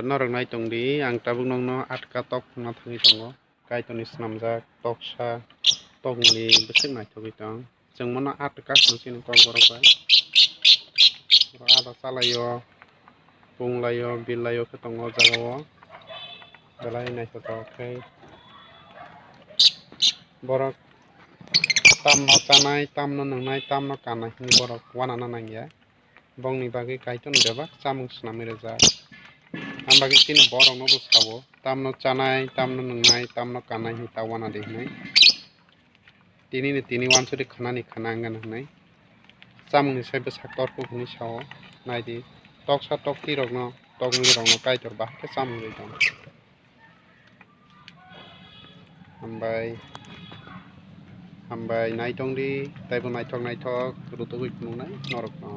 norok nai tong di ang tabuk nong no atka tok na thangi tongo kai toni snamjak tok sa tok ni besik nai thogi tong jeng mono atka sangsin tok borok bai ada salayo punglayo billayo khe tongo jagao belai nai tok khai borok tamno chanai tamno nungnai tamno kanai hini borok wanana nangya bongni bagui kaiton bebak chamung swnamui rijak ambagui chini borok no bo sago tamno chanai tamno nungnai tamno kanai hita wana de hinai tini ni tini wansuri khanani khana angana hinai chamungni sai bwsak torku hini sao naidi toksa tokti rok no tokmili rok no kaitor bahai khe chamung rwi tong hambai naitong di taibo naitok rutuk ui phunuknai norok no.